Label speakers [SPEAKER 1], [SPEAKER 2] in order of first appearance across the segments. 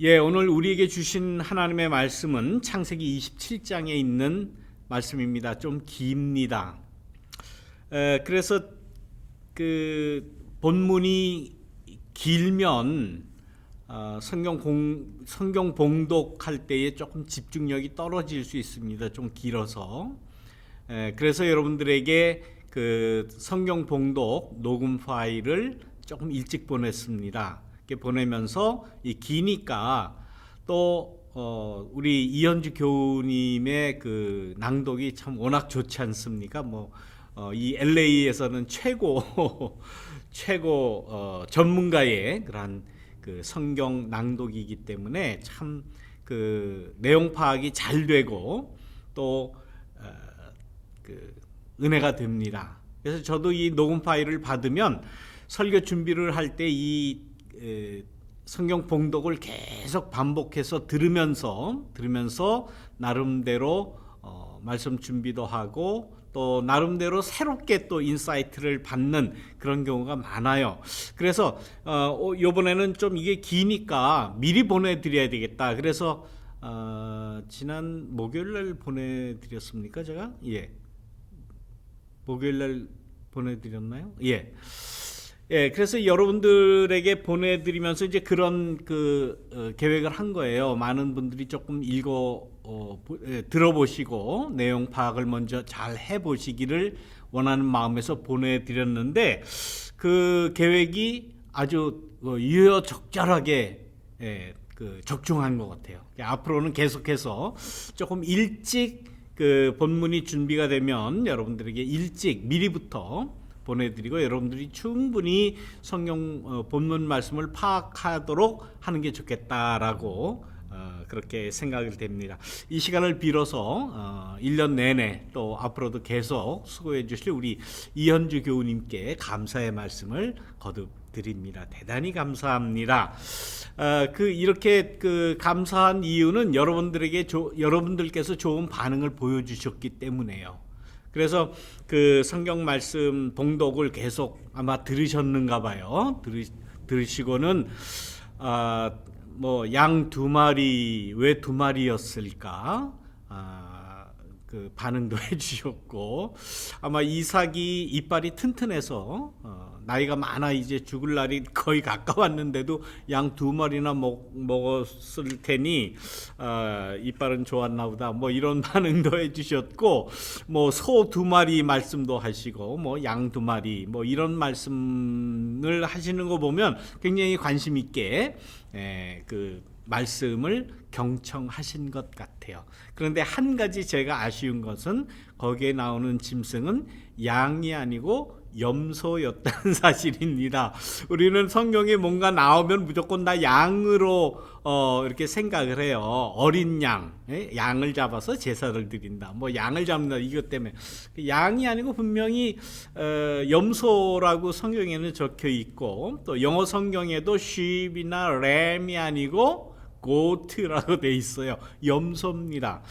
[SPEAKER 1] 오늘 우리에게 주신 하나님의 말씀은 창세기 27장에 있는 말씀입니다. 좀 깁니다. 그래서 그 본문이 길면 성경 봉독할 때에 조금 집중력이 떨어질 수 있습니다. 좀 길어서. 그래서 여러분들에게 그 성경 봉독 녹음 파일을 조금 일찍 보냈습니다. 이렇게 보내면서 이 기니까 또 우리 이현주 교우님의 그 낭독이 참 워낙 좋지 않습니까? 이 LA에서는 최고 전문가의 그러한 그 성경 낭독이기 때문에 참 그 내용 파악이 잘 되고 또 그 은혜가 됩니다. 그래서 저도 이 녹음 파일을 받으면 설교 준비를 할 때 이 성경 봉독을 계속 반복해서 들으면서 나름대로 말씀 준비도 하고 또 나름대로 새롭게 또 인사이트를 받는 그런 경우가 많아요. 그래서 이번에는 좀 이게 기니까 미리 보내드려야 되겠다. 그래서 지난 목요일날 보내드렸습니까 제가? 예. 목요일날 보내드렸나요? 예. 그래서 여러분들에게 보내드리면서 이제 그런 계획을 한 거예요. 많은 분들이 조금 들어보시고 내용 파악을 먼저 잘 해보시기를 원하는 마음에서 보내드렸는데 그 계획이 아주 유효적절하게 적중한 것 같아요. 앞으로는 계속해서 조금 일찍 그 본문이 준비가 되면 여러분들에게 일찍 미리부터 보내드리고 여러분들이 충분히 성경 본문 말씀을 파악하도록 하는 게 좋겠다라고 그렇게 생각이 됩니다. 이 시간을 빌어서 1년 내내 또 앞으로도 계속 수고해 주실 우리 이현주 교우님께 감사의 말씀을 거듭 드립니다. 대단히 감사합니다. 이렇게 감사한 이유는 여러분들께서 좋은 반응을 보여주셨기 때문에요. 그래서 그 성경 말씀 봉독을 계속 아마 들으셨는가 봐요. 들으시고는 양 두 마리 왜 두 마리였을까? 그 반응도 해주셨고 아마 이삭이 이빨이 튼튼해서 나이가 많아 이제 죽을 날이 거의 가까웠는데도 양 두 마리나 먹었을 테니 이빨은 좋았나 보다 이런 반응도 해주셨고 소 두 마리 말씀도 하시고 양 두 마리 이런 말씀을 하시는 거 보면 굉장히 관심 있게 그 말씀을 경청하신 것 같아요. 그런데 한 가지 제가 아쉬운 것은 거기에 나오는 짐승은 양이 아니고 염소였다는 사실입니다. 우리는 성경에 뭔가 나오면 무조건 다 양으로 이렇게 생각을 해요. 어린 양을 잡아서 제사를 드린다. 양을 잡는다 이것 때문에 양이 아니고 분명히 염소라고 성경에는 적혀 있고 또 영어 성경에도 sheep이나 lamb이 아니고 goat라고 돼 있어요. 염소입니다.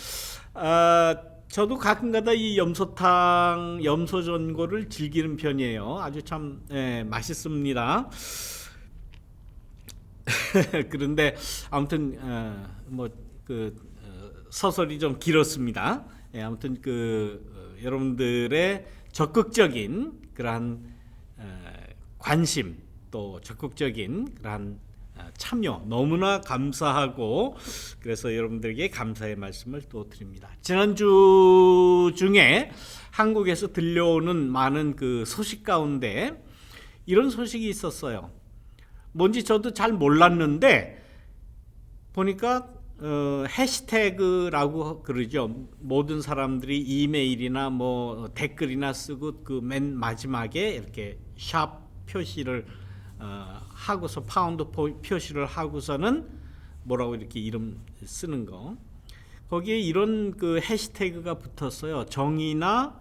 [SPEAKER 1] 저도 가끔가다 이 염소전골을 즐기는 편이에요. 아주 참 맛있습니다. 그런데 아무튼 서설이 좀 길었습니다. 아무튼 여러분들의 적극적인 그러한 관심 또 적극적인 그러한 참여 너무나 감사하고 그래서 여러분들에게 감사의 말씀을 또 드립니다. 지난주 중에 한국에서 들려오는 많은 그 소식 가운데 이런 소식이 있었어요. 뭔지 저도 잘 몰랐는데 보니까 해시태그라고 그러죠. 모든 사람들이 이메일이나 댓글이나 쓰고 그 맨 마지막에 이렇게 샵 표시를 하고서 파운드 표시를 하고서는 뭐라고 이렇게 이름 쓰는 거 거기에 이런 그 해시태그가 붙었어요. 정의나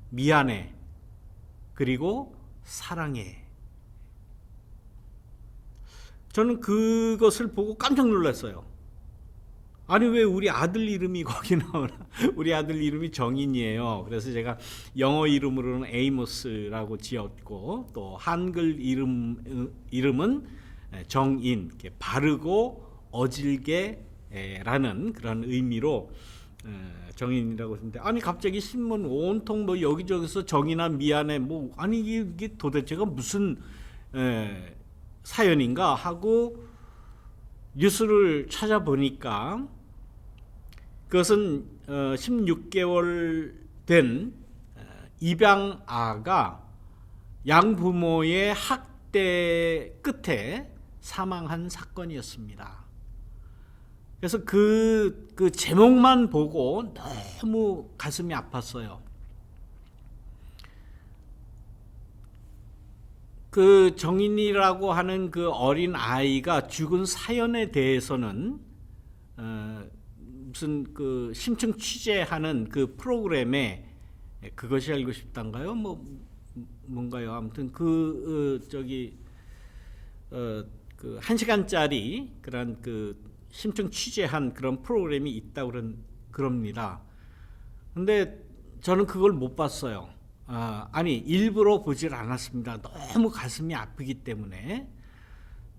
[SPEAKER 1] 미안해 그리고 사랑해. 저는 그것을 보고 깜짝 놀랐어요. 아니 왜 우리 아들 이름이 거기 나오나? 우리 아들 이름이 정인이에요. 그래서 제가 영어 이름으로는 에이모스라고 지었고 또 한글 이름은 정인, 이렇게 바르고 어질게라는 그런 의미로 정인이라고 했는데, 아니 갑자기 신문 온통 뭐 여기저기서 정인아 미안해 뭐 아니 이게 도대체가 무슨 사연인가 하고 뉴스를 찾아보니까 그것은 16개월 된 입양아가 양부모의 학대 끝에 사망한 사건이었습니다. 그래서 그 제목만 보고 너무 가슴이 아팠어요. 그 정인이라고 하는 그 어린 아이가 죽은 사연에 대해서는 무슨 그 심층 취재하는 그 프로그램에 그것이 알고 싶단가요? 뭔가요? 아무튼 그 1시간짜리 그런 그 심층 취재한 그런 프로그램이 있다고 그럽니다. 근데 저는 그걸 못 봤어요. 아니 일부러 보질 않았습니다. 너무 가슴이 아프기 때문에.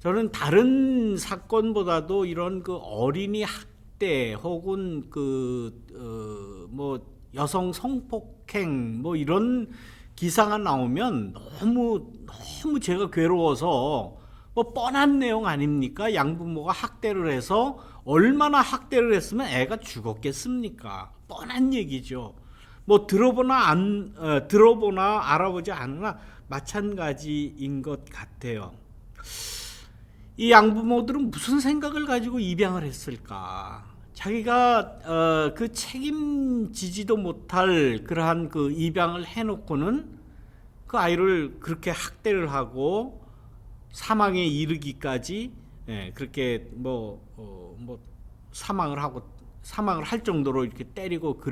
[SPEAKER 1] 저는 다른 사건보다도 이런 그 어린이 학대 혹은 뭐 여성 성폭행 뭐 이런 기사가 나오면 너무 제가 괴로워서, 뭐 뻔한 내용 아닙니까? 양부모가 학대를 해서 얼마나 학대를 했으면 애가 죽었겠습니까? 뻔한 얘기죠. 뭐 들어보나 알아보지 않으나 마찬가지인 것 같아요. 이 양부모들은 무슨 생각을 가지고 입양을 했을까? 자기가 그 책임지지도 못할 그러한 그 입양을 해놓고는 그 아이를 그렇게 학대를 하고 사망에 이르기까지 그렇게 사망을 할 정도로 이렇게 때리고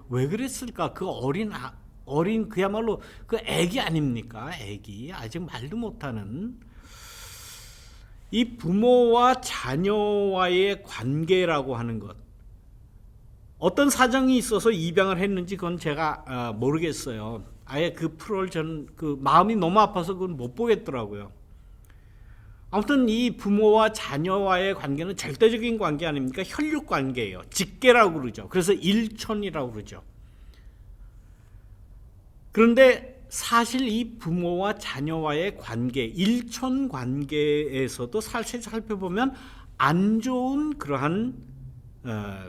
[SPEAKER 1] 왜 그랬을까? 그 어린 그야말로 그 애기 아닙니까? 애기 아직 말도 못하는. 이 부모와 자녀와의 관계라고 하는 것, 어떤 사정이 있어서 입양을 했는지 그건 제가 모르겠어요. 아예 그 프로를 저는 그 마음이 너무 아파서 그건 못 보겠더라고요. 아무튼 이 부모와 자녀와의 관계는 절대적인 관계 아닙니까? 혈육 관계예요. 직계라고 그러죠. 그래서 일촌이라고 그러죠. 그런데 사실 이 부모와 자녀와의 관계, 일촌 관계에서도 사실 살펴보면 안 좋은 그러한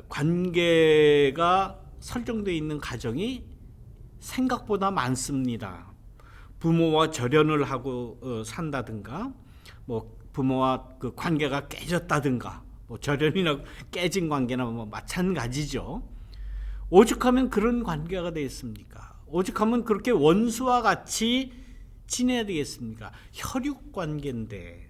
[SPEAKER 1] 관계가 설정되어 있는 가정이 생각보다 많습니다. 부모와 절연을 하고 산다든가, 뭐 부모와 그 관계가 깨졌다든가, 뭐 절연이나 깨진 관계나 뭐 마찬가지죠. 오죽하면 그런 관계가 되겠습니까? 오죽하면 그렇게 원수와 같이 지내야 되겠습니까? 혈육 관계인데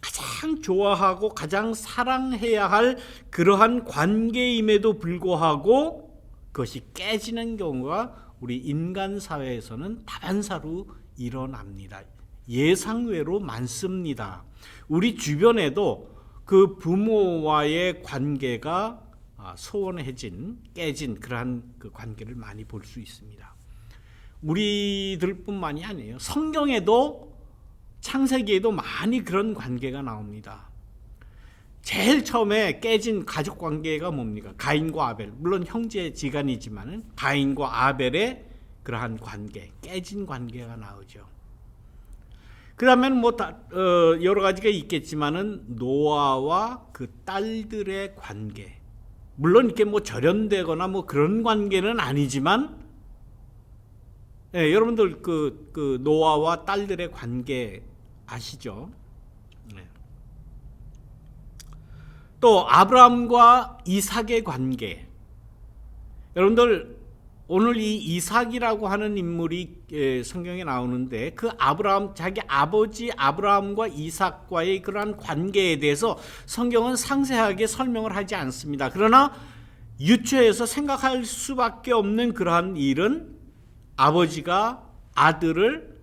[SPEAKER 1] 가장 좋아하고 가장 사랑해야 할 그러한 관계임에도 불구하고 그것이 깨지는 경우가 우리 인간 사회에서는 다반사로 일어납니다. 예상외로 많습니다. 우리 주변에도 그 부모와의 관계가 소원해진, 깨진 그러한 그 관계를 많이 볼 수 있습니다. 우리들뿐만이 아니에요. 성경에도, 창세기에도 많이 그런 관계가 나옵니다. 제일 처음에 깨진 가족 관계가 뭡니까? 가인과 아벨. 물론 형제지간이지만 가인과 아벨의 그러한 관계, 깨진 관계가 나오죠. 그 다음에는 여러 가지가 있겠지만은 노아와 그 딸들의 관계. 물론 이렇게 뭐 절연되거나 뭐 그런 관계는 아니지만, 여러분들 그 노아와 딸들의 관계 아시죠? 또 아브라함과 이삭의 관계. 여러분들 오늘 이 이삭이라고 하는 인물이 성경에 나오는데, 그 자기 아버지 아브라함과 이삭과의 그러한 관계에 대해서 성경은 상세하게 설명을 하지 않습니다. 그러나 유추해서 생각할 수밖에 없는 그러한 일은, 아버지가 아들을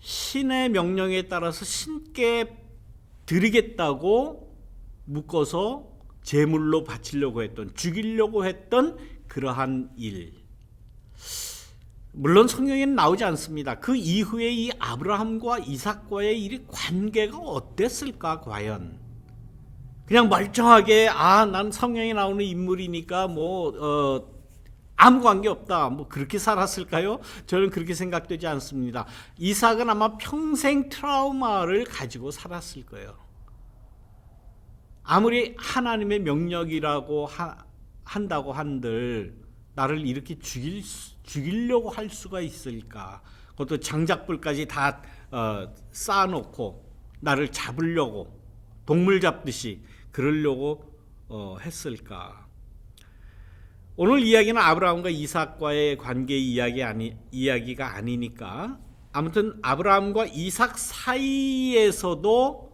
[SPEAKER 1] 신의 명령에 따라서 신께 드리겠다고 묶어서 제물로 바치려고 했던, 죽이려고 했던 그러한 일. 물론 성경에는 나오지 않습니다. 그 이후에 이 아브라함과 이삭과의 이 관계가 어땠을까 과연? 그냥 멀쩡하게 난 성경에 나오는 인물이니까 아무 관계 없다, 그렇게 살았을까요? 저는 그렇게 생각되지 않습니다. 이삭은 아마 평생 트라우마를 가지고 살았을 거예요. 아무리 하나님의 명령이라고 한다고 한들 나를 이렇게 죽이려고 할 수가 있을까? 그것도 장작불까지 다 쌓아놓고 나를 잡으려고, 동물 잡듯이 그러려고 했을까? 오늘 이야기는 아브라함과 이삭과의 관계 이야기가 아니니까, 아무튼 아브라함과 이삭 사이에서도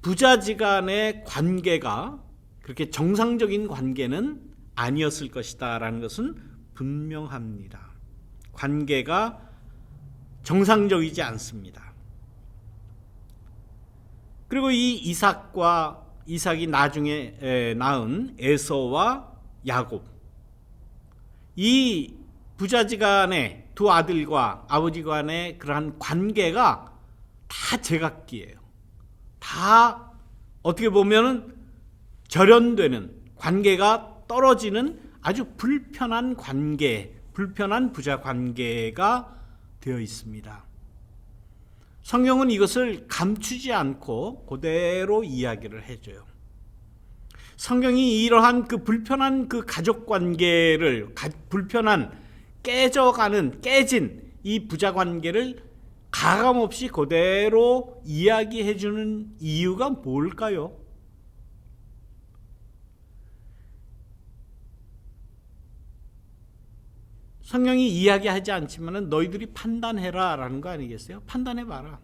[SPEAKER 1] 부자지간의 관계가 그렇게 정상적인 관계는 아니었을 것이다 라는 것은 분명합니다. 관계가 정상적이지 않습니다. 그리고 이 이삭이 나중에 낳은 에서와 야곱, 이 부자지간의 두 아들과 아버지 간의 그러한 관계가 다 제각기예요. 다 어떻게 보면은 절연되는, 관계가 떨어지는 아주 불편한 부자 관계가 되어 있습니다. 성경은 이것을 감추지 않고 그대로 이야기를 해줘요. 성경이 이러한 불편한 가족 관계를, 깨진 이 부자 관계를 가감없이 그대로 이야기해주는 이유가 뭘까요? 성경이 이야기하지 않지만 너희들이 판단해라 라는 거 아니겠어요? 판단해봐라.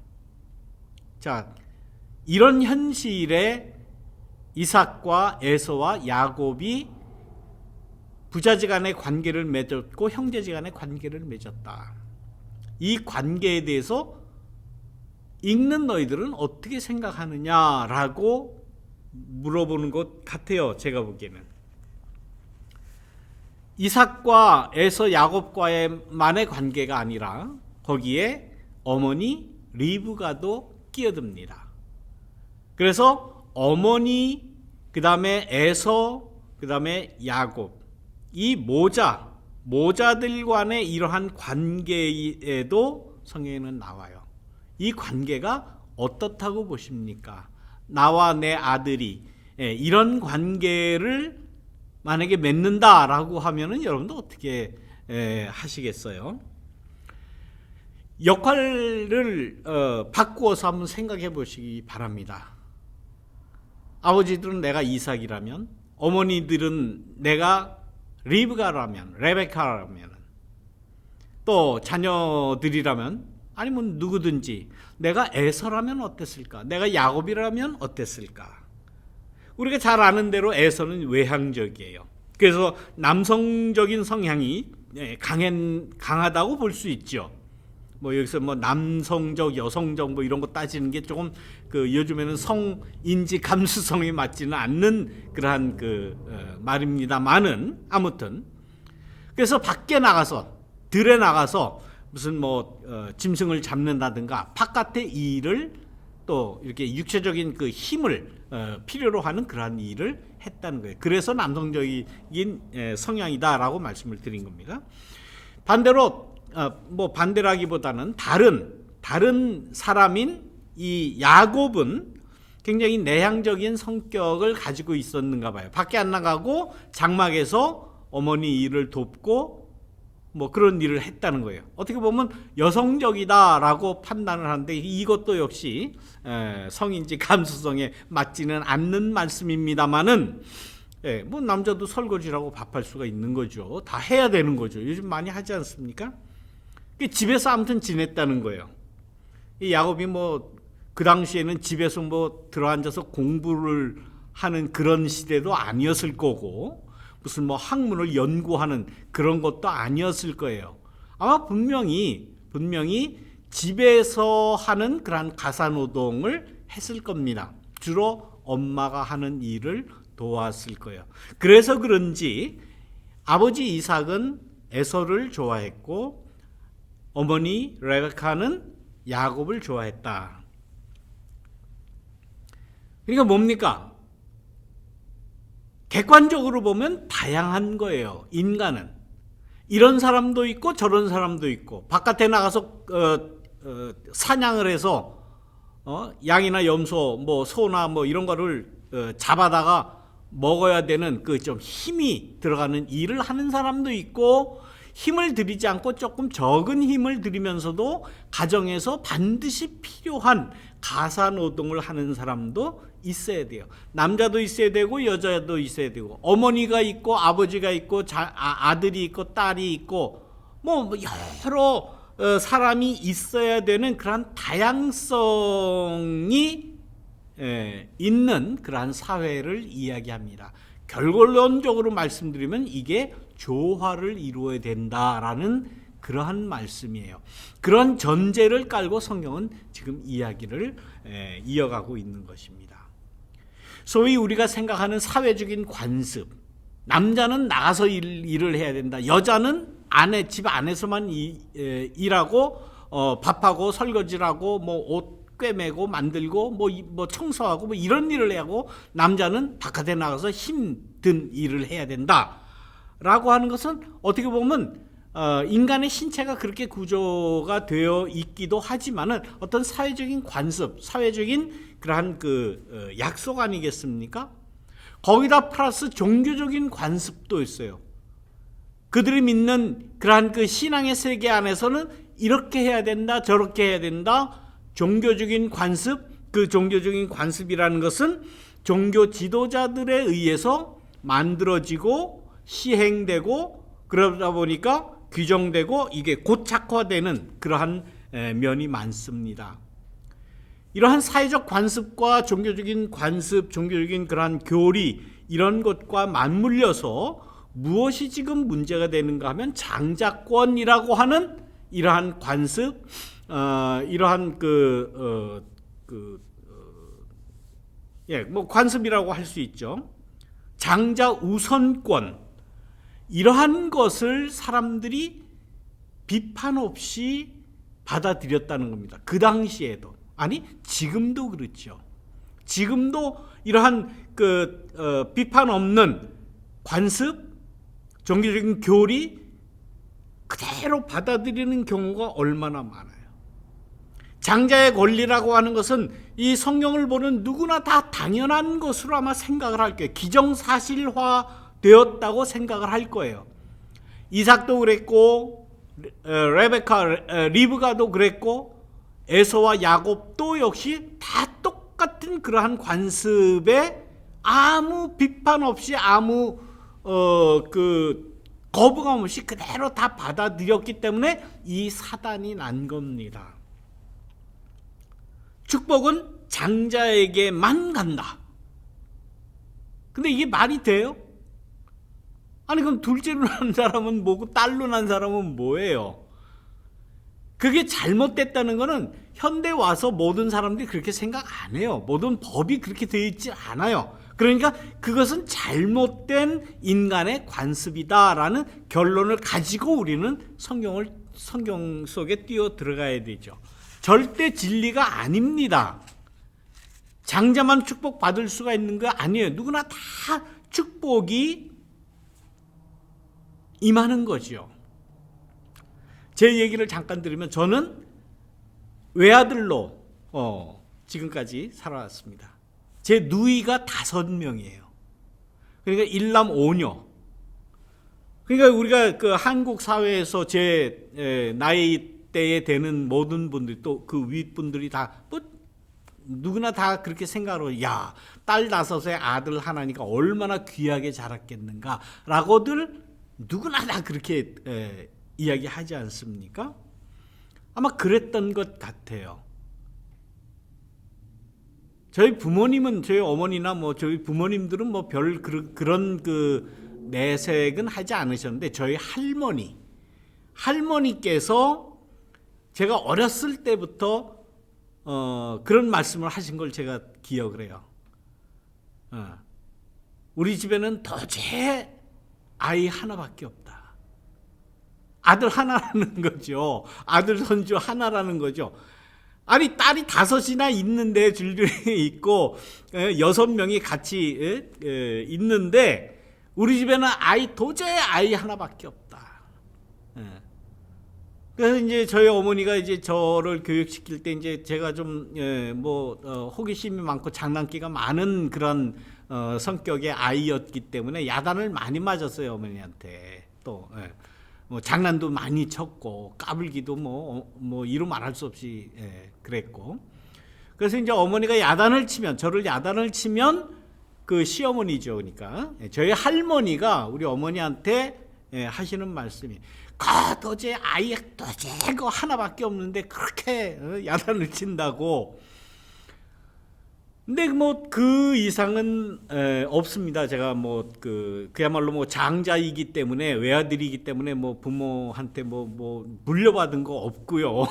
[SPEAKER 1] 자, 이런 현실에 이삭과 에서와 야곱이 부자지간의 관계를 맺었고 형제지간의 관계를 맺었다. 이 관계에 대해서 읽는 너희들은 어떻게 생각하느냐라고 물어보는 것 같아요. 제가 보기에는. 이삭과 에서 야곱과의만의 관계가 아니라 거기에 어머니 리브가도 끼어듭니다. 그래서 어머니, 그 다음에 에서, 그 다음에 야곱, 이 모자들 간의 이러한 관계에도 성경에는 나와요. 이 관계가 어떻다고 보십니까? 나와 내 아들이 이런 관계를 만약에 맺는다라고 하면은 여러분도 어떻게 하시겠어요? 역할을 바꾸어서 한번 생각해 보시기 바랍니다. 아버지들은 내가 이삭이라면, 어머니들은 내가 레베카라면, 또 자녀들이라면, 아니면 누구든지 내가 에서라면 어땠을까? 내가 야곱이라면 어땠을까? 우리가 잘 아는 대로 에서는 외향적이에요. 그래서 남성적인 성향이 강하다고 볼 수 있죠. 여기서 남성적, 여성적 이런 거 따지는 게 조금 요즘에는 성인지 감수성에 맞지는 않는 그러한 말입니다만은, 아무튼 그래서 밖에 나가서, 들에 나가서 무슨 짐승을 잡는다든가 바깥의 일을, 또 이렇게 육체적인 힘을 필요로 하는 그러한 일을 했다는 거예요. 그래서 남성적인 성향이다라고 말씀을 드린 겁니다. 반대로 반대라기보다는 다른 사람인 이 야곱은 굉장히 내향적인 성격을 가지고 있었는가 봐요. 밖에 안 나가고 장막에서 어머니 일을 돕고 그런 일을 했다는 거예요. 어떻게 보면 여성적이다라고 판단을 하는데 이것도 역시 성인지 감수성에 맞지는 않는 말씀입니다만은, 남자도 설거지라고 밥할 수가 있는 거죠. 다 해야 되는 거죠. 요즘 많이 하지 않습니까? 집에서 아무튼 지냈다는 거예요. 이 야곱이 그 당시에는 집에서 들어앉아서 공부를 하는 그런 시대도 아니었을 거고, 무슨 학문을 연구하는 그런 것도 아니었을 거예요. 아마 분명히 집에서 하는 그런 가사노동을 했을 겁니다. 주로 엄마가 하는 일을 도왔을 거예요. 그래서 그런지 아버지 이삭은 에서를 좋아했고 어머니 레베카는 야곱을 좋아했다. 그러니까 뭡니까? 객관적으로 보면 다양한 거예요. 인간은 이런 사람도 있고 저런 사람도 있고, 바깥에 나가서 사냥을 해서 양이나 염소, 뭐 소나 뭐 이런 거를 잡아다가 먹어야 되는 그 좀 힘이 들어가는 일을 하는 사람도 있고, 힘을 들이지 않고 조금 적은 힘을 들이면서도 가정에서 반드시 필요한 가사 노동을 하는 사람도 있어야 돼요. 남자도 있어야 되고 여자도 있어야 되고, 어머니가 있고 아버지가 있고 아들이 있고 딸이 있고, 뭐 여러 사람이 있어야 되는 그러한 다양성이 있는 그러한 사회를 이야기합니다. 결론적으로 말씀드리면 이게 조화를 이루어야 된다라는 그러한 말씀이에요. 그런 전제를 깔고 성경은 지금 이야기를 이어가고 있는 것입니다. 소위 우리가 생각하는 사회적인 관습, 남자는 나가서 일을 해야 된다, 여자는 집 안에서만 일하고 밥하고 설거지하고 뭐 옷 꿰매고 만들고 뭐 청소하고 뭐 이런 일을 해야 하고, 남자는 바깥에 나가서 힘든 일을 해야 된다라고 하는 것은 어떻게 보면 인간의 신체가 그렇게 구조가 되어 있기도 하지만은 어떤 사회적인 관습, 사회적인 그러한 그 약속 아니겠습니까? 거기다 플러스 종교적인 관습도 있어요. 그들이 믿는 그러한 그 신앙의 세계 안에서는 이렇게 해야 된다, 저렇게 해야 된다. 종교적인 관습, 그 종교적인 관습이라는 것은 종교 지도자들에 의해서 만들어지고 시행되고, 그러다 보니까 규정되고 이게 고착화되는 그러한 면이 많습니다. 이러한 사회적 관습과 종교적인 관습, 종교적인 그러한 교리, 이런 것과 맞물려서 무엇이 지금 문제가 되는가 하면 장자권이라고 하는 이러한 관습, 이러한 뭐 관습이라고 할 수 있죠. 장자 우선권, 이러한 것을 사람들이 비판 없이 받아들였다는 겁니다. 그 당시에도, 아니 지금도 그렇죠. 지금도 이러한 비판 없는 관습, 종교적인 교리 그대로 받아들이는 경우가 얼마나 많아요. 장자의 권리라고 하는 것은 이 성경을 보는 누구나 다 당연한 것으로 아마 생각을 할 거예요. 기정사실화 되었다고 생각을 할 거예요. 이삭도 그랬고, 리브가도 그랬고, 에서와 야곱도 역시 다 똑같은 그러한 관습에 아무 비판 없이, 아무 거부감 없이 그대로 다 받아들였기 때문에 이 사단이 난 겁니다. 축복은 장자에게만 간다. 근데 이게 말이 돼요? 아니 그럼 둘째로 난 사람은 뭐고 딸로 난 사람은 뭐예요? 그게 잘못됐다는 거는 현대 와서 모든 사람들이 그렇게 생각 안 해요. 모든 법이 그렇게 되어 있지 않아요. 그러니까 그것은 잘못된 인간의 관습이다라는 결론을 가지고 우리는 성경 속에 뛰어 들어가야 되죠. 절대 진리가 아닙니다. 장자만 축복받을 수가 있는 거 아니에요. 누구나 다 축복이 임하는 거죠. 제 얘기를 잠깐 들으면, 저는 외아들로 지금까지 살아왔습니다. 제 누이가 5명이에요. 그러니까 일남 5녀. 그러니까 우리가 그 한국 사회에서 제 나이 때에 되는 모든 분들이, 또 그 윗분들이 다 뭐 누구나 다 그렇게 생각하고, 야, 딸 5에 아들 하나니까 얼마나 귀하게 자랐겠는가 라고들 누구나 다 그렇게 이야기하지 않습니까? 아마 그랬던 것 같아요. 저희 부모님은, 저희 어머니나 뭐 저희 부모님들은 뭐 별 그런 그 내색은 하지 않으셨는데, 저희 할머니께서 제가 어렸을 때부터 그런 말씀을 하신 걸 제가 기억을 해요. 우리 집에는 도저히 아이 하나밖에 없다. 아들 하나라는 거죠. 아들 손주 하나라는 거죠. 아니 딸이 5이나 있는데 줄줄이 있고 6명이 같이 있는데 우리 집에는 도저히 아이 하나밖에 없다. 그래서 이제 저희 어머니가 이제 저를 교육시킬 때 이제 제가 좀 호기심이 많고 장난기가 많은 그런 성격의 아이였기 때문에 야단을 많이 맞았어요, 어머니한테. 또 뭐 장난도 많이 쳤고 까불기도 뭐 이루 말할 수 없이 그랬고. 그래서 이제 어머니가 저를 야단을 치면 그 시어머니죠, 그러니까 저희 할머니가 우리 어머니한테 하시는 말씀이 도저히 아이 도저히 그 하나밖에 없는데 그렇게 야단을 친다고. 근데 뭐 그 이상은 없습니다. 제가 그야말로 뭐 장자이기 때문에, 외아들이기 때문에 뭐 부모한테 뭐 물려받은 거 없고요.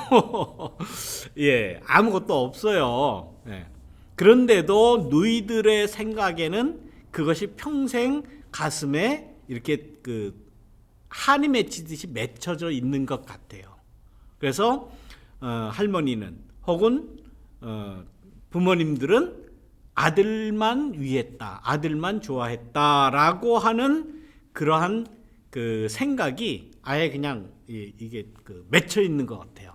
[SPEAKER 1] 예, 아무것도 없어요. 예. 그런데도 누이들의 생각에는 그것이 평생 가슴에 이렇게 한이 맺히듯이 맺혀져 있는 것 같아요. 그래서 할머니는 혹은 부모님들은 아들만 위했다, 아들만 좋아했다라고 하는 그러한 그 생각이 아예 그냥 이게 맺혀 있는 것 같아요.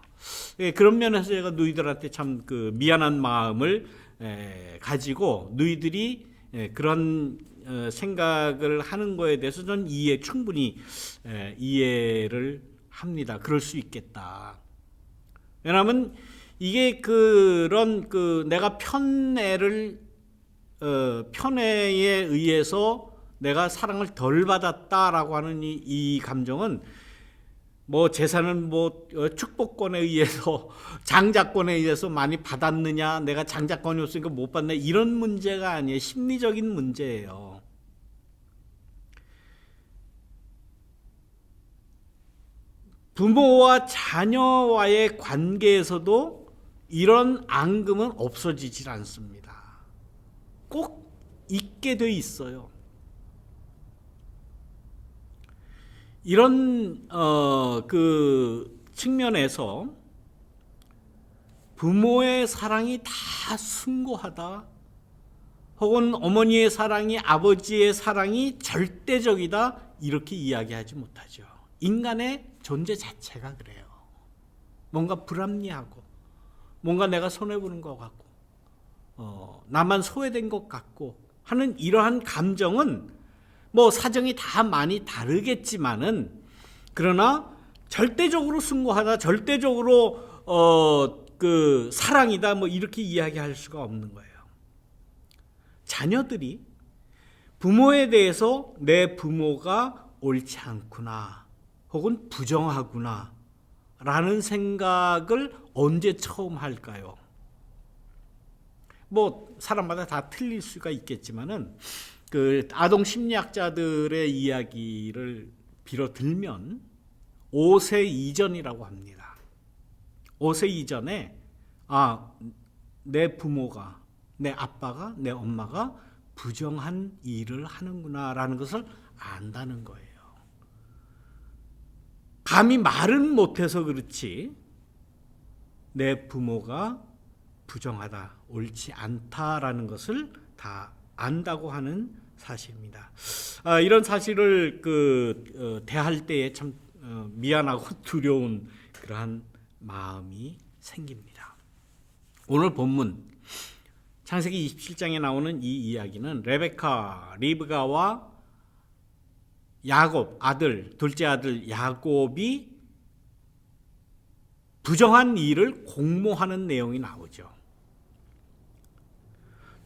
[SPEAKER 1] 그런 면에서 제가 누이들한테 참 미안한 마음을 가지고 누이들이 그런 생각을 하는 거에 대해서 저는 충분히 이해를 합니다. 그럴 수 있겠다. 왜냐하면 이게 그런 내가 편애에 의해서 내가 사랑을 덜 받았다라고 하는 이 감정은 뭐 재산은 축복권에 의해서 장자권에 의해서 많이 받았느냐, 내가 장자권이 없으니까 못 받네, 이런 문제가 아니에요. 심리적인 문제예요. 부모와 자녀와의 관계에서도 이런 앙금은 없어지질 않습니다. 꼭 있게 돼 있어요. 이런 측면에서 부모의 사랑이 다 숭고하다, 혹은 어머니의 사랑이, 아버지의 사랑이 절대적이다, 이렇게 이야기하지 못하죠. 인간의 존재 자체가 그래요. 뭔가 불합리하고, 뭔가 내가 손해보는 것 같고, 나만 소외된 것 같고 하는 이러한 감정은 뭐 사정이 다 많이 다르겠지만은, 그러나 절대적으로 숭고하다, 절대적으로 사랑이다, 뭐 이렇게 이야기할 수가 없는 거예요. 자녀들이 부모에 대해서 내 부모가 옳지 않구나, 혹은 부정하구나 라는 생각을 언제 처음 할까요? 뭐 사람마다 다 틀릴 수가 있겠지만은 아동 심리학자들의 이야기를 빌어 들면 5세 이전이라고 합니다. 5세 이전에 내 부모가, 내 아빠가, 내 엄마가 부정한 일을 하는구나 라는 것을 안다는 거예요. 감히 말은 못해서 그렇지 내 부모가 부정하다, 옳지 않다라는 것을 다 안다고 하는 사실입니다. 이런 사실을 대할 때에 참 미안하고 두려운 그러한 마음이 생깁니다. 오늘 본문 창세기 27장에 나오는 이 이야기는 레베카, 리브가와 야곱, 둘째 아들 야곱이 부정한 일을 공모하는 내용이 나오죠.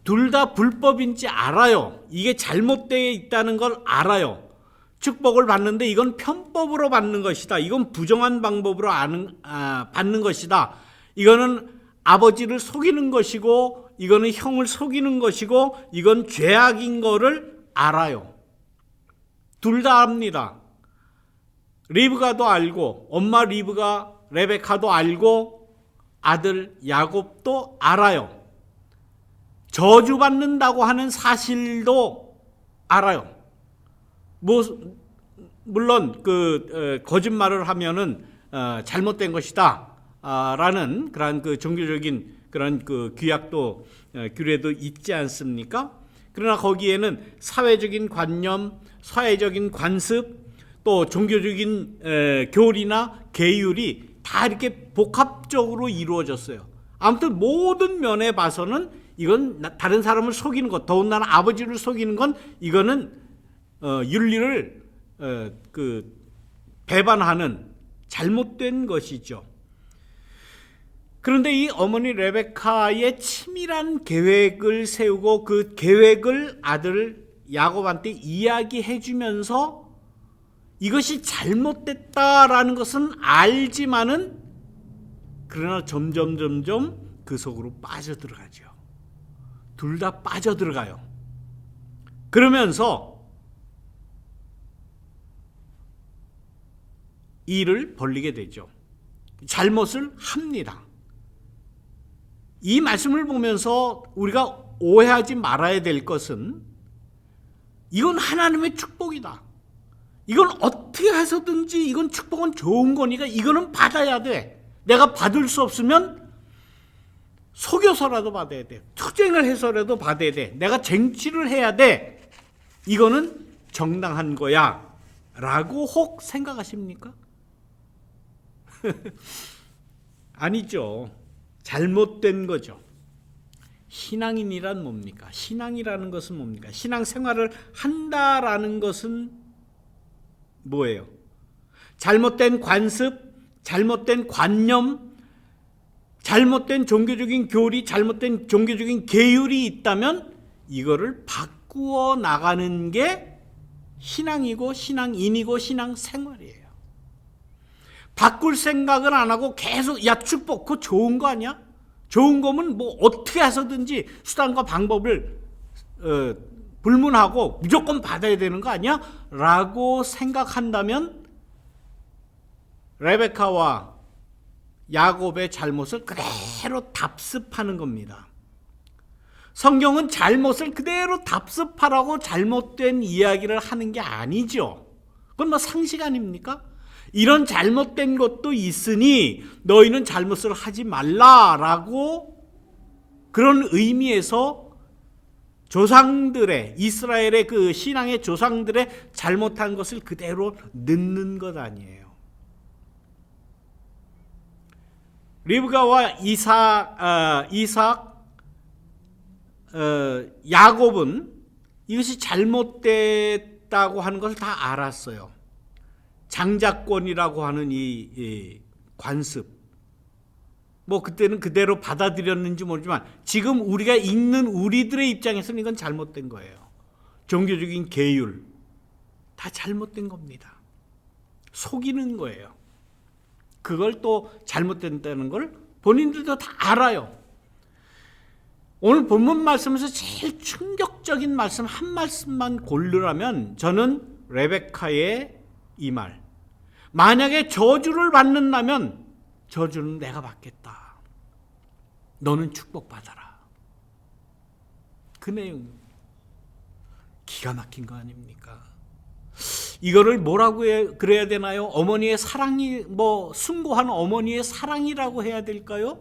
[SPEAKER 1] 둘 다 불법인지 알아요. 이게 잘못되어 있다는 걸 알아요. 축복을 받는데 이건 편법으로 받는 것이다, 이건 부정한 방법으로 받는 것이다, 이거는 아버지를 속이는 것이고, 이거는 형을 속이는 것이고, 이건 죄악인 거를 알아요. 둘 다 압니다. 리브가도 알고, 엄마 레베카도 알고, 아들 야곱도 알아요. 저주받는다고 하는 사실도 알아요. 물론 거짓말을 하면은 잘못된 것이다, 라는 그런 그 종교적인 그런 그 규약도 규례도 있지 않습니까? 그러나 거기에는 사회적인 관념, 사회적인 관습, 또 종교적인 교리나 계율이 다 이렇게 복합적으로 이루어졌어요. 아무튼 모든 면에 봐서는 이건 다른 사람을 속이는 것, 더군다나 아버지를 속이는 건 이거는 윤리를 그 배반하는 잘못된 것이죠. 그런데 이 어머니 레베카의 치밀한 계획을 세우고 그 계획을 아들 야곱한테 이야기해 주면서 이것이 잘못됐다라는 것은 알지만은 그러나 점점 그 속으로 빠져들어가죠. 둘 다 빠져들어가요. 그러면서 일을 벌리게 되죠. 잘못을 합니다. 이 말씀을 보면서 우리가 오해하지 말아야 될 것은 이건 하나님의 축복이다. 이건 어떻게 해서든지 이건 축복은 좋은 거니까 이거는 받아야 돼. 내가 받을 수 없으면 속여서라도 받아야 돼. 투쟁을 해서라도 받아야 돼. 내가 쟁취를 해야 돼. 이거는 정당한 거야. 라고 혹 생각하십니까? 아니죠. 잘못된 거죠. 신앙인이란 뭡니까? 신앙이라는 것은 뭡니까? 신앙생활을 한다라는 것은 뭐예요? 잘못된 관습, 잘못된 관념, 잘못된 종교적인 교리, 잘못된 종교적인 계율이 있다면 이거를 바꾸어 나가는 게 신앙이고 신앙인이고 신앙생활이에요. 바꿀 생각을 안 하고 계속 야 축복 그거 좋은 거 아니야? 좋은 거면 뭐 어떻게 해서든지 수단과 방법을 불문하고 무조건 받아야 되는 거 아니야? 라고 생각한다면 레베카와 야곱의 잘못을 그대로 답습하는 겁니다. 성경은 잘못을 그대로 답습하라고 잘못된 이야기를 하는 게 아니죠. 그건 뭐 상식 아닙니까? 이런 잘못된 것도 있으니 너희는 잘못을 하지 말라라고 그런 의미에서 조상들의 이스라엘의 그 신앙의 조상들의 잘못한 것을 그대로 넣는 것 아니에요. 리브가와 이삭, 야곱은 이것이 잘못됐다고 하는 것을 다 알았어요. 장자권이라고 하는 이 관습, 뭐 그때는 그대로 받아들였는지 모르지만 지금 우리가 읽는 우리들의 입장에서는 이건 잘못된 거예요. 종교적인 계율 다 잘못된 겁니다. 속이는 거예요. 그걸 또 잘못된다는 걸 본인들도 다 알아요. 오늘 본문 말씀에서 제일 충격적인 말씀 한 말씀만 고르라면 저는 레베카의 이 말, 만약에 저주를 받는다면 저주는 내가 받겠다. 너는 축복받아라. 그 내용 기가 막힌 거 아닙니까? 이거를 뭐라고 그래야 되나요? 어머니의 사랑이 숭고한 어머니의 사랑이라고 해야 될까요?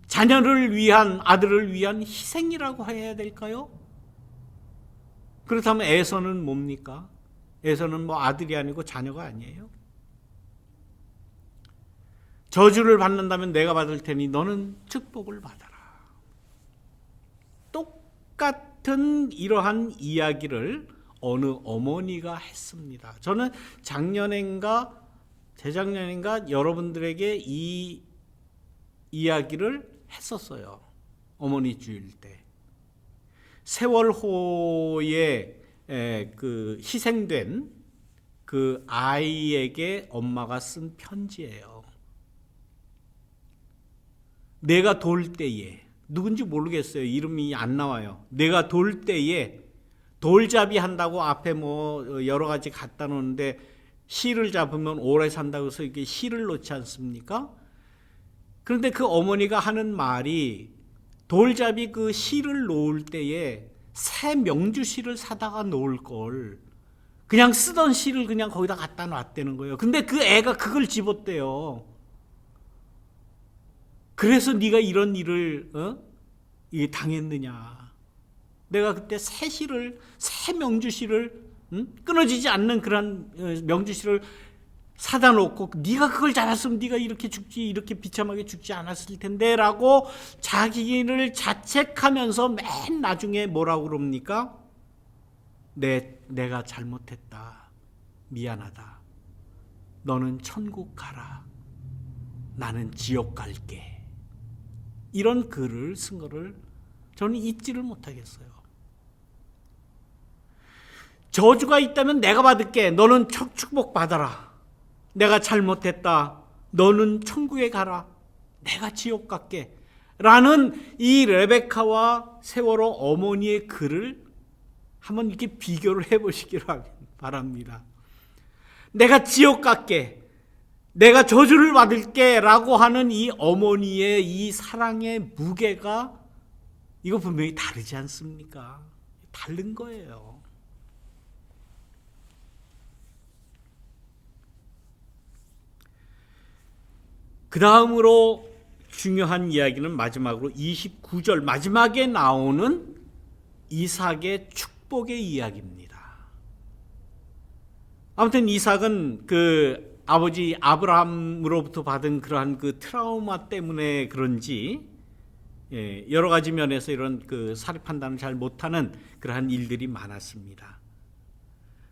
[SPEAKER 1] 자녀를 위한 아들을 위한 희생이라고 해야 될까요? 그렇다면 에서는 뭡니까? 에서는 아들이 아니고 자녀가 아니에요. 저주를 받는다면 내가 받을 테니 너는 축복을 받아라. 똑같은 이러한 이야기를 어느 어머니가 했습니다. 저는 작년인가 재작년인가 여러분들에게 이 이야기를 했었어요. 어머니 주일 때. 세월호에 그 희생된 그 아이에게 엄마가 쓴 편지예요. 내가 돌 때에, 누군지 모르겠어요. 이름이 안 나와요. 내가 돌 때에 돌잡이 한다고 앞에 여러 가지 갖다 놓는데 실을 잡으면 오래 산다고 해서 이렇게 실을 놓지 않습니까? 그런데 그 어머니가 하는 말이 돌잡이 그 실을 놓을 때에 새 명주실을 사다가 놓을 걸 그냥 쓰던 실을 그냥 거기다 갖다 놨다는 거예요. 근데 그 애가 그걸 집었대요. 그래서 네가 이런 일을 이게 당했느냐. 내가 그때 새 명주실을 끊어지지 않는 그런 명주실을 사다 놓고 네가 그걸 잡았으면 네가 이렇게 죽지, 이렇게 비참하게 죽지 않았을 텐데라고 자기를 자책하면서 맨 나중에 뭐라고 그럽니까? 내가 잘못했다. 미안하다. 너는 천국 가라. 나는 지옥 갈게. 이런 글을 쓴 거를 저는 잊지를 못하겠어요. 저주가 있다면 내가 받을게. 너는 축복 받아라. 내가 잘못했다. 너는 천국에 가라. 내가 지옥 갈게. 라는 이 레베카와 세월호 어머니의 글을 한번 이렇게 비교를 해보시기를 바랍니다. 내가 지옥 갈게. 내가 저주를 받을게. 라고 하는 이 어머니의 이 사랑의 무게가 이거 분명히 다르지 않습니까? 다른 거예요. 그 다음으로 중요한 이야기는 마지막으로 29절 마지막에 나오는 이삭의 축복의 이야기입니다. 아무튼 이삭은 그 아버지 아브라함으로부터 받은 그러한 그 트라우마 때문에 그런지 여러 가지 면에서 이런 그 사리 판단을 잘 못하는 그러한 일들이 많았습니다.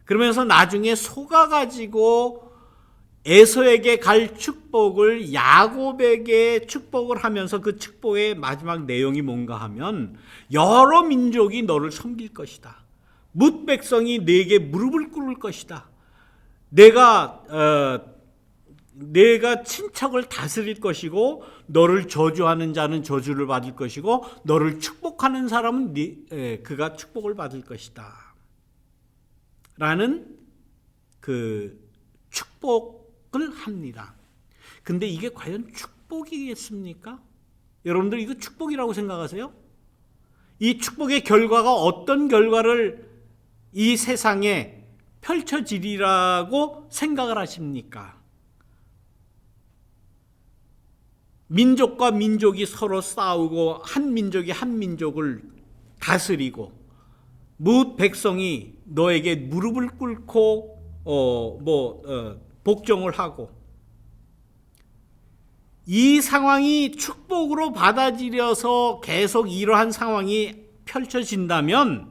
[SPEAKER 1] 그러면서 나중에 속아가지고 에서에게 갈 축복을 야곱에게 축복을 하면서 그 축복의 마지막 내용이 뭔가 하면 여러 민족이 너를 섬길 것이다. 뭇 백성이 네게 무릎을 꿇을 것이다. 내가 친척을 다스릴 것이고 너를 저주하는 자는 저주를 받을 것이고 너를 축복하는 사람은 그가 축복을 받을 것이다. 라는 그 축복을 합니다. 근데 이게 과연 축복이겠습니까? 여러분들 이거 축복이라고 생각하세요? 이 축복의 결과가 어떤 결과를 이 세상에 펼쳐지리라고 생각을 하십니까? 민족과 민족이 서로 싸우고 한 민족이 한 민족을 다스리고 뭇 백성이 너에게 무릎을 꿇고 복종을 하고 이 상황이 축복으로 받아들여서 계속 이러한 상황이 펼쳐진다면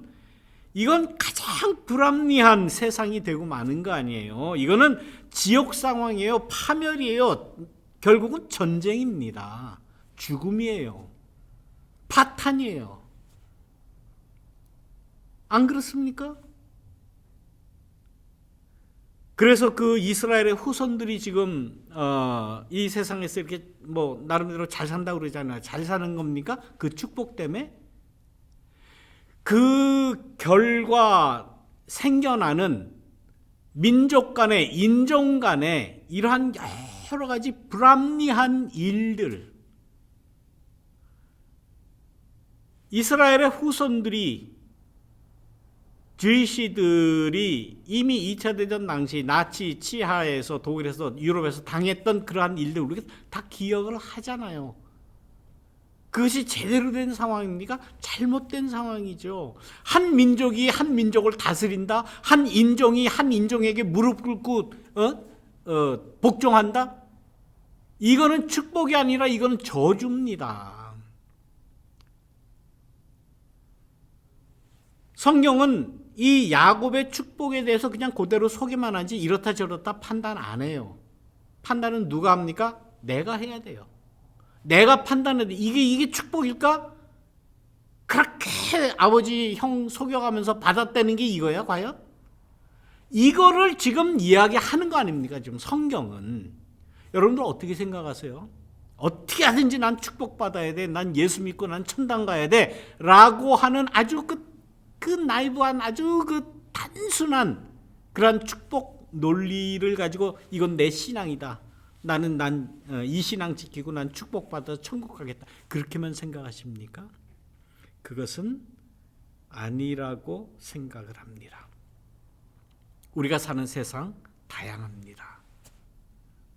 [SPEAKER 1] 이건 가장 불합리한 세상이 되고 마는 거 아니에요. 이거는 지옥 상황이에요. 파멸이에요. 결국은 전쟁입니다. 죽음이에요. 파탄이에요. 안 그렇습니까? 그래서 그 이스라엘의 후손들이 지금 이 세상에서 이렇게 나름대로 잘 산다고 그러잖아요. 잘 사는 겁니까? 그 축복 때문에? 그 결과 생겨나는 민족 간의 인종 간의 이러한 여러 가지 불합리한 일들, 이스라엘의 후손들이 주이시들이 이미 2차 대전 당시 나치 치하에서 독일에서 유럽에서 당했던 그러한 일들 우리가 다 기억을 하잖아요. 그것이 제대로 된 상황입니까? 잘못된 상황이죠. 한 민족이 한 민족을 다스린다. 한 인종이 한 인종에게 무릎 꿇고 복종한다. 이거는 축복이 아니라 이거는 저주입니다. 성경은 이 야곱의 축복에 대해서 그냥 그대로 소개만 하지 이렇다 저렇다 판단 안 해요. 판단은 누가 합니까? 내가 해야 돼요. 내가 판단해야 돼. 이게 축복일까? 그렇게 아버지 형 속여가면서 받았다는 게 이거야 과연? 이거를 지금 이야기하는 거 아닙니까? 지금 성경은. 여러분들 어떻게 생각하세요? 어떻게 하든지 난 축복받아야 돼. 난 예수 믿고 난 천당 가야 돼. 라고 하는 아주 그 나이브한 아주 그 단순한 그런 축복 논리를 가지고 이건 내 신앙이다. 난 이 신앙 지키고 난 축복받아서 천국 가겠다. 그렇게만 생각하십니까? 그것은 아니라고 생각을 합니다. 우리가 사는 세상 다양합니다.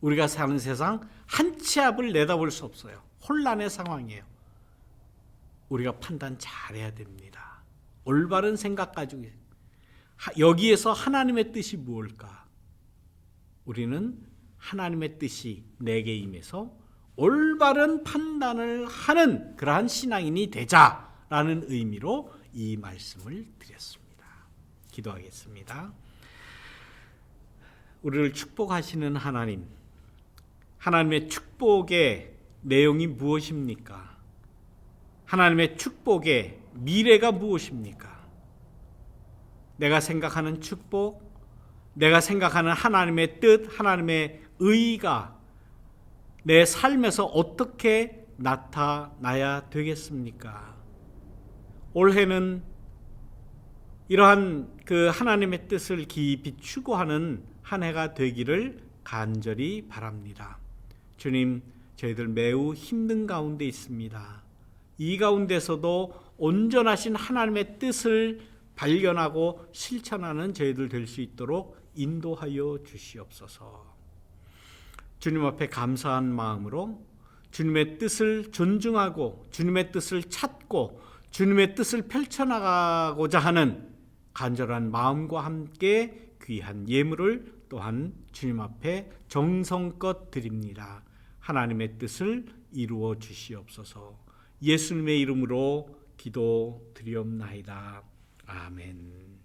[SPEAKER 1] 우리가 사는 세상 한 치 앞을 내다볼 수 없어요. 혼란의 상황이에요. 우리가 판단 잘해야 됩니다. 올바른 생각 가지고 여기에서 하나님의 뜻이 무엇일까? 우리는 하나님의 뜻이 내게 임해서 올바른 판단을 하는 그러한 신앙인이 되자라는 의미로 이 말씀을 드렸습니다. 기도하겠습니다. 우리를 축복하시는 하나님, 하나님의 축복의 내용이 무엇입니까? 하나님의 축복의 미래가 무엇입니까? 내가 생각하는 축복, 내가 생각하는 하나님의 뜻, 하나님의 의가 내 삶에서 어떻게 나타나야 되겠습니까? 올해는 이러한 그 하나님의 뜻을 깊이 추구하는 한 해가 되기를 간절히 바랍니다. 주님, 저희들 매우 힘든 가운데 있습니다. 이 가운데서도 온전하신 하나님의 뜻을 발견하고 실천하는 저희들 될 수 있도록 인도하여 주시옵소서. 주님 앞에 감사한 마음으로 주님의 뜻을 존중하고 주님의 뜻을 찾고 주님의 뜻을 펼쳐나가고자 하는 간절한 마음과 함께 귀한 예물을 또한 주님 앞에 정성껏 드립니다. 하나님의 뜻을 이루어 주시옵소서. 예수님의 이름으로 기도드리옵나이다. 아멘.